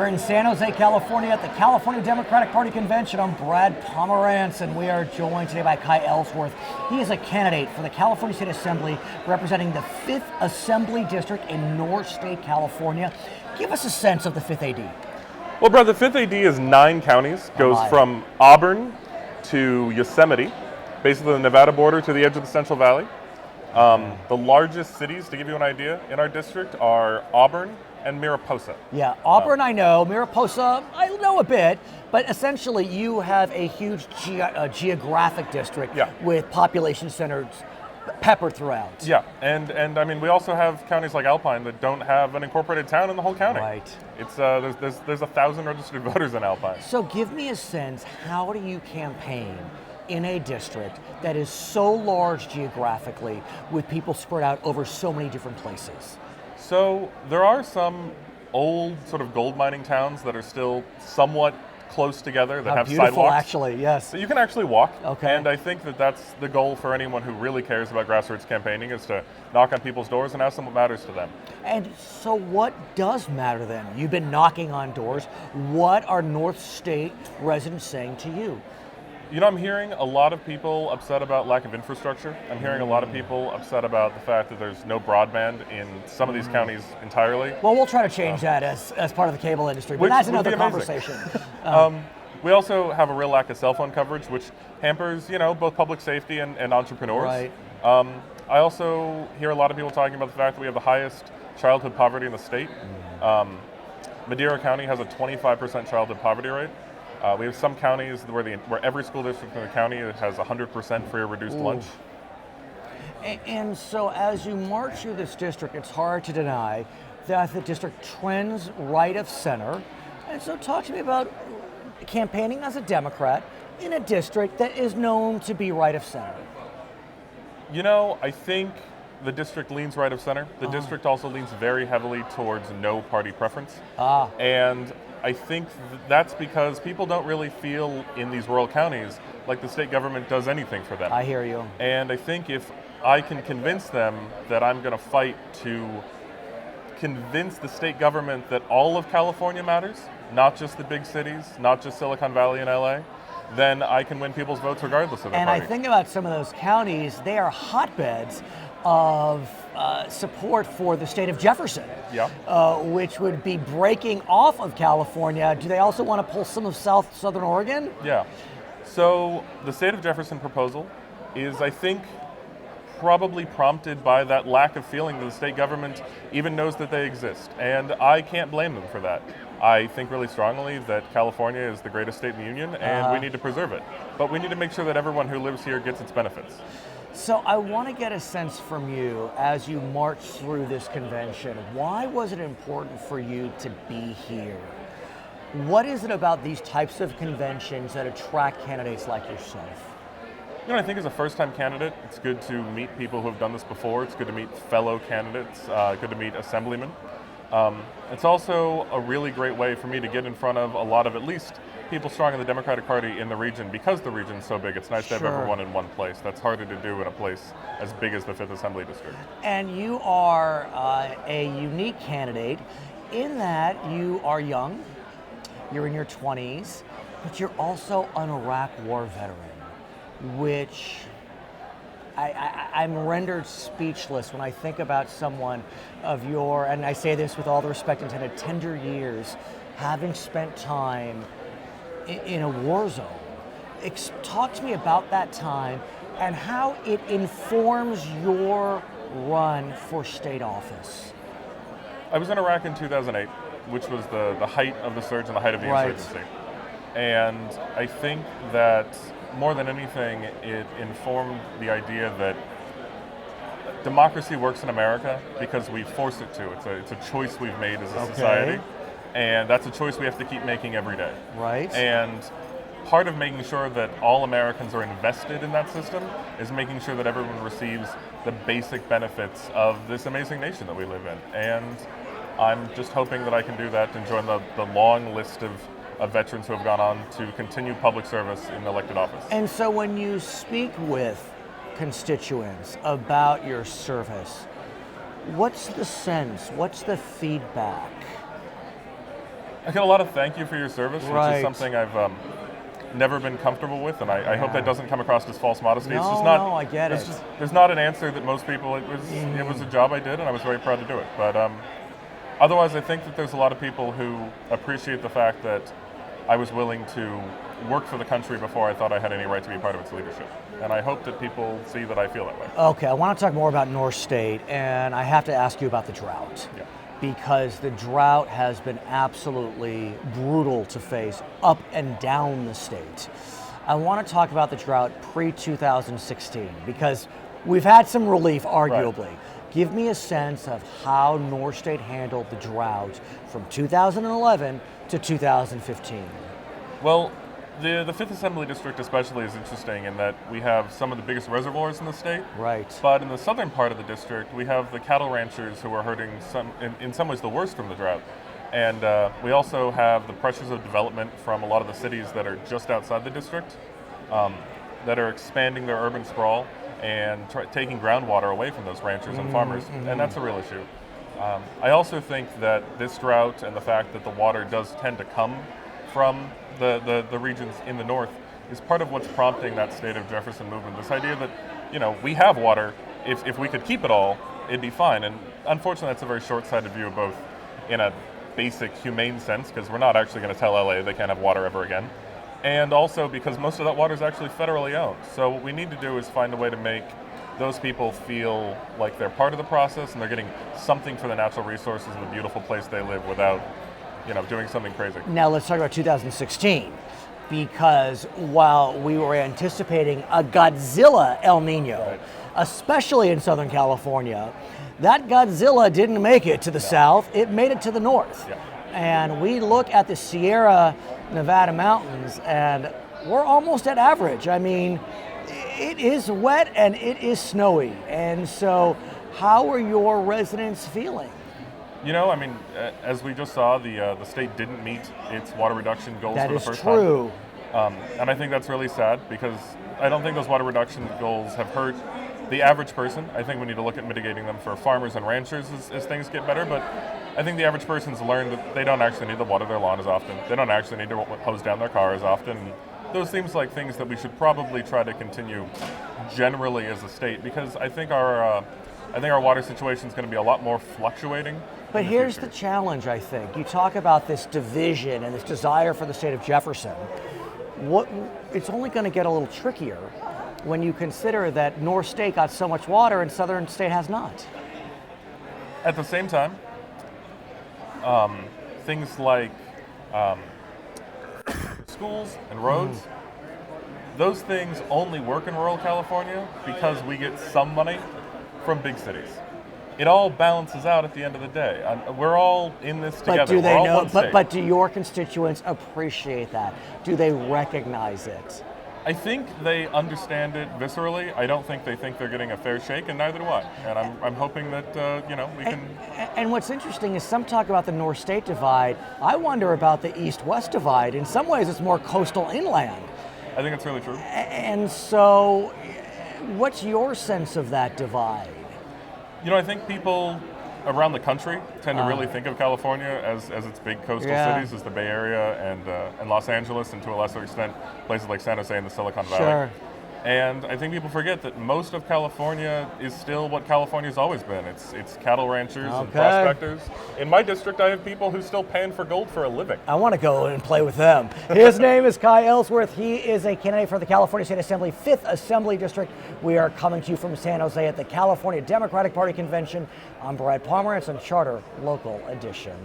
We're in San Jose, California at the California Democratic Party Convention. I'm Brad Pomerance, and we are joined today by Ellsworth. He is a candidate for the California State Assembly representing the 5th Assembly District in North State, California. Give us a sense of the 5th AD. Well, Brad, the 5th AD is 9 counties, goes from Auburn to Yosemite, basically the Nevada border to the edge of the Central Valley. The largest cities, to give you an idea, in our district are Auburn and Mariposa. Yeah, Auburn I know, Mariposa I know a bit, but essentially you have a huge geographic district with population centers peppered throughout. Yeah, and I mean, we also have counties like Alpine that don't have an incorporated town in the whole county. Right. It's there's 1,000 registered voters in Alpine. So give me a sense, how do you campaign in a district that is so large geographically with people spread out over so many different places? So there are some old sort of gold mining towns that are still somewhat close together that have sidewalks. Actually, yes. So you can actually walk. Okay. And I think that that's the goal for anyone who really cares about grassroots campaigning, is to knock on people's doors and ask them what matters to them. And so what does matter to them? You've been knocking on doors. What are North State residents saying to you? You know, I'm hearing a lot of people upset about lack of infrastructure. I'm hearing a lot of people upset about the fact that there's no broadband in some of these counties entirely. Well, we'll try to change that as part of the cable industry, but that's another conversation. We also have a real lack of cell phone coverage, which hampers, you know, both public safety and entrepreneurs. Right. I also hear a lot of people talking about the fact that we have the highest childhood poverty in the state. Madera County has a 25% childhood poverty rate. We have some counties where every school district in the county has 100% free or reduced lunch. And so as you march through this district, it's hard to deny that the district trends right of center. And so talk to me about campaigning as a Democrat in a district that is known to be right of center. You know, I think the district leans right of center. The district also leans very heavily towards no party preference. And I think that's because people don't really feel in these rural counties like the state government does anything for them. I hear you. And I think if I can convince them that I'm going to fight to convince the state government that all of California matters, not just the big cities, not just Silicon Valley and LA, then I can win people's votes regardless of their party. And I think about some of those counties, they are hotbeds of support for the state of Jefferson, which would be breaking off of California. Do they also want to pull some of Southern Oregon? Yeah. So the state of Jefferson proposal is, I think, probably prompted by that lack of feeling that the state government even knows that they exist. And I can't blame them for that. I think really strongly that California is the greatest state in the union, and we need to preserve it. But we need to make sure that everyone who lives here gets its benefits. So I want to get a sense from you as you march through this convention. Why was it important for you to be here? What is it about these types of conventions that attract candidates like yourself? You know, I think as a first-time candidate, it's good to meet people who have done this before. It's good to meet fellow candidates, good to meet assemblymen. It's also a really great way for me to get in front of a lot of, at least, people strong in the Democratic Party in the region. Because the region's so big, it's nice to have everyone in one place. That's harder to do in a place as big as the 5th Assembly District. And you are a unique candidate in that you are young, you're in your 20s, but you're also an Iraq War veteran, which I'm rendered speechless when I think about someone of your, and I say this with all the respect intended, tender years, having spent time in a war zone. Talk to me about that time and how it informs your run for state office. I was in Iraq in 2008, which was the height of the surge and the height of the insurgency. And I think that more than anything, it informed the idea that democracy works in America because we force it to. It's a choice we've made as a society, and that's a choice we have to keep making every day. Right. And part of making sure that all Americans are invested in that system is making sure that everyone receives the basic benefits of this amazing nation that we live in. And I'm just hoping that I can do that and join the long list of veterans who have gone on to continue public service in elected office. And so when you speak with constituents about your service, what's the sense, what's the feedback? I get a lot of thank you for your service, which Right. is something I've never been comfortable with, and I hope that doesn't come across as false modesty. No, It's just not. no, I get it. There's not an answer that most people. It was a job I did, and I was very proud to do it. But otherwise, I think that there's a lot of people who appreciate the fact that I was willing to work for the country before I thought I had any right to be part of its leadership. And I hope that people see that I feel that way. Okay, I want to talk more about North State, and I have to ask you about the drought. Yeah. Because the drought has been absolutely brutal to face up and down the state. I want to talk about the drought pre-2016 because we've had some relief, arguably. Right. Give me a sense of how North State handled the drought from 2011 to 2015. Well, the 5th Assembly District especially is interesting in that we have some of the biggest reservoirs in the state. Right. But in the southern part of the district, we have the cattle ranchers who are hurting in some ways the worst from the drought. And we also have the pressures of development from a lot of the cities that are just outside the district that are expanding their urban sprawl and taking groundwater away from those ranchers and farmers. And that's a real issue. I also think that this drought and the fact that the water does tend to come from the regions in the north is part of what's prompting that state of Jefferson movement. This idea that, we have water, if we could keep it all, it'd be fine. And unfortunately, that's a very short-sighted view, both in a basic humane sense, because we're not actually going to tell LA they can't have water ever again, and also because most of that water is actually federally owned. So what we need to do is find a way to make those people feel like they're part of the process and they're getting something for the natural resources of the beautiful place they live without doing something crazy. Now let's talk about 2016, because while we were anticipating a Godzilla El Nino, Right. especially in Southern California, that Godzilla didn't make it to the south, it made it to the north. Yeah. And we look at the Sierra Nevada mountains and we're almost at average. I mean, it is wet and it is snowy. And so how are your residents feeling? As we just saw, the state didn't meet its water reduction goals That for the is first true. time. And I think that's really sad because I don't think those water reduction goals have hurt the average person. I think we need to look at mitigating them for farmers and ranchers as things get better, but I think the average person's learned that they don't actually need to water their lawn as often. They don't actually need to hose down their car as often. Those seems like things that we should probably try to continue generally as a state, because I think our water situation is going to be a lot more fluctuating. But here's the challenge, I think. You talk about this division and this desire for the state of Jefferson. It's only going to get a little trickier when you consider that North State got so much water and Southern State has not. At the same time, things like schools and roads, those things only work in rural California because we get some money from big cities. It all balances out at the end of the day. We're all in this together. But do they We're all know? one state. But do your constituents appreciate that? Do they recognize it? I think they understand it viscerally. I don't think they think they're getting a fair shake, and neither do I. And I'm hoping that we can. And what's interesting is some talk about the North State divide. I wonder about the East-West divide. In some ways, it's more coastal inland. I think it's really true. And so, what's your sense of that divide? I think people around the country tend to really think of California as its big coastal cities, as the Bay Area and Los Angeles, and to a lesser extent places like San Jose and the Silicon Valley. Sure. And I think people forget that most of California is still what California's always been. It's cattle ranchers and prospectors. In my district, I have people who still pan for gold for a living. I want to go and play with them. His name is Kai Ellsworth. He is a candidate for the California State Assembly, 5th Assembly District. We are coming to you from San Jose at the California Democratic Party Convention. I'm Brad Pomerance on Charter Local Edition.